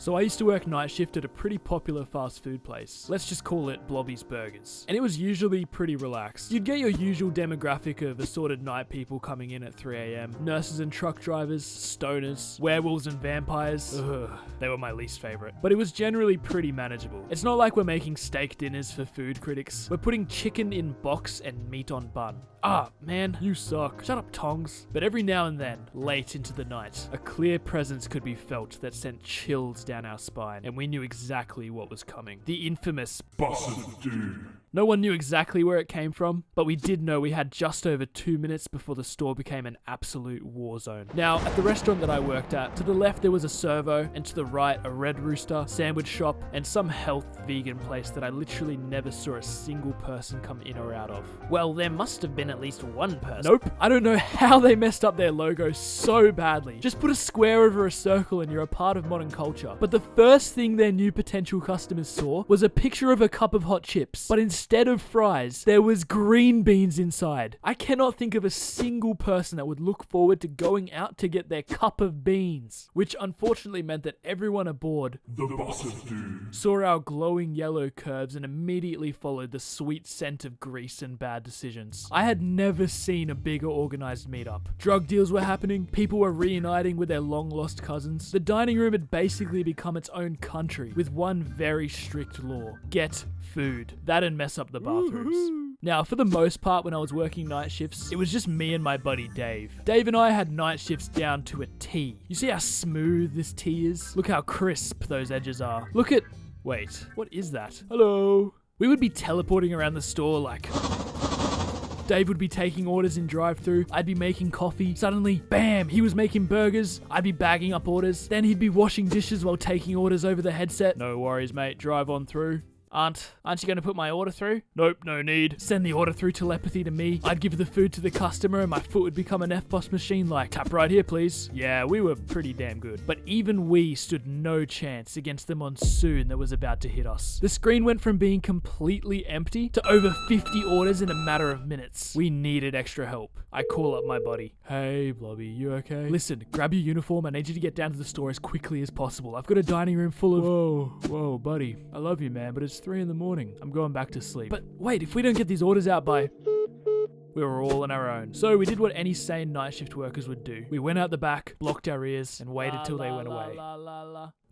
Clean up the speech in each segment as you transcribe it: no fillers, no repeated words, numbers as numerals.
So I used to work night shift at a pretty popular fast food place. Let's just call it Blobby's Burgers. And it was usually pretty relaxed. You'd get your usual demographic of assorted night people coming in at 3 a.m. Nurses and truck drivers, stoners, werewolves and vampires. Ugh, they were my least favorite. But it was generally pretty manageable. It's not like we're making steak dinners for food critics. We're putting chicken in box and meat on bun. Ah, man, you suck. Shut up, Tongs. But every now and then, late into the night, a clear presence could be felt that sent chills down our spine, and we knew exactly what was coming. The infamous Boss of Doom. No one knew exactly where it came from, but we did know we had just over 2 minutes before the store became an absolute war zone. Now, at the restaurant that I worked at, to the left there was a servo, and to the right a Red Rooster, sandwich shop, and some health vegan place that I literally never saw a single person come in or out of. Well, there must have been at least one person. Nope. I don't know how they messed up their logo so badly. Just put a square over a circle and you're a part of modern culture. But the first thing their new potential customers saw was a picture of a cup of hot chips, but instead of fries, there was green beans inside. I cannot think of a single person that would look forward to going out to get their cup of beans, which unfortunately meant that everyone aboard The Boss of Doom. saw our glowing yellow curves and immediately followed the sweet scent of grease and bad decisions. I had never seen a bigger organized meetup. Drug deals were happening, people were reuniting with their long-lost cousins. The dining room had basically become its own country, with one very strict law: get food. That'd mess up the bathrooms. Now, for the most part, when I was working night shifts, it was just me and my buddy Dave. Dave and I had night shifts down to a T. You see how smooth this T is? Look how crisp those edges are. Look at... Wait, what is that? Hello? We would be teleporting around the store like... Dave would be taking orders in drive-thru. I'd be making coffee. Suddenly, bam, he was making burgers. I'd be bagging up orders. Then he'd be washing dishes while taking orders over the headset. No worries, mate. Drive on through. Aren't you going to put my order through? Nope, no need. Send the order through telepathy to me. I'd give the food to the customer and my foot would become an FBOSS machine like, tap right here, please. Yeah, we were pretty damn good. But even we stood no chance against the monsoon that was about to hit us. The screen went from being completely empty to over 50 orders in a matter of minutes. We needed extra help. I call up my buddy. Hey, Blobby, you okay? Listen, grab your uniform. I need you to get down to the store as quickly as possible. I've got a dining room full of... Whoa, buddy. I love you, man, but it's 3 in the morning. I'm going back to sleep. But wait, if we don't get these orders out by... We were all on our own. So we did what any sane night shift workers would do. We went out the back, blocked our ears, and waited till they went away.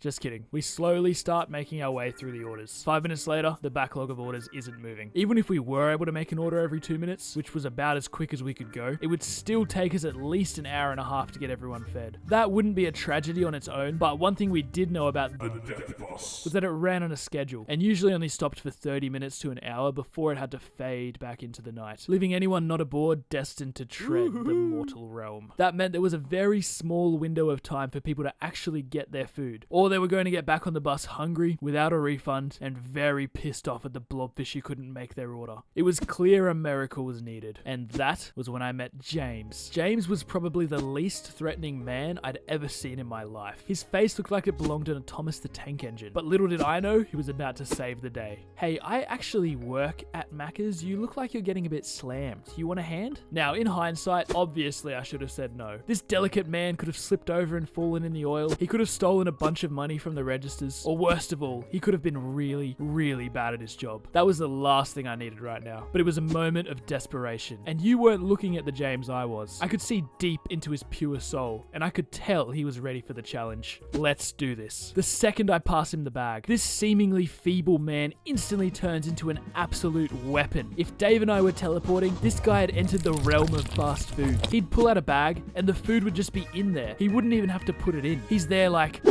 Just kidding. We slowly start making our way through the orders. 5 minutes later, the backlog of orders isn't moving. Even if we were able to make an order every 2 minutes, which was about as quick as we could go, it would still take us at least an hour and a half to get everyone fed. That wouldn't be a tragedy on its own, but one thing we did know about A Death Boss. was that it ran on a schedule, and usually only stopped for 30 minutes to an hour before it had to fade back into the night, leaving anyone not aboard destined to tread the mortal realm. That meant there was a very small window of time for people to actually get their food, or they were going to get back on the bus hungry, without a refund, and very pissed off at the blobfish who couldn't make their order. It was clear a miracle was needed, and that was when I met James. James was probably the least threatening man I'd ever seen in my life. His face looked like it belonged in a Thomas the Tank Engine, but little did I know he was about to save the day. Hey, I actually work at Macca's. You look like you're getting a bit slammed. You want a hand? Now, in hindsight, obviously I should have said no. This delicate man could have slipped over and fallen in the oil. He could have stolen a bunch of money from the registers, or worst of all, he could have been really, really bad at his job. That was the last thing I needed right now, but it was a moment of desperation, and you weren't looking at the James I was. I could see deep into his pure soul, and I could tell he was ready for the challenge. Let's do this. The second I pass him the bag, this seemingly feeble man instantly turns into an absolute weapon. If Dave and I were teleporting, this guy had entered the realm of fast food. He'd pull out a bag, and the food would just be in there. He wouldn't even have to put it in. He's there like...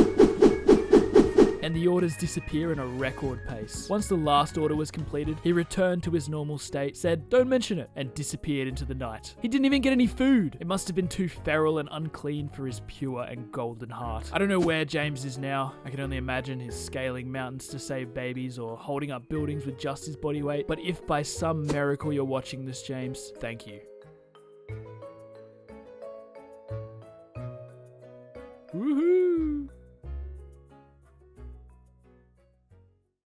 and the orders disappear in a record pace. Once the last order was completed, he returned to his normal state, said, "Don't mention it," and disappeared into the night. He didn't even get any food. It must have been too feral and unclean for his pure and golden heart. I don't know where James is now. I can only imagine his scaling mountains to save babies or holding up buildings with just his body weight. But if by some miracle you're watching this, James, thank you. Woohoo!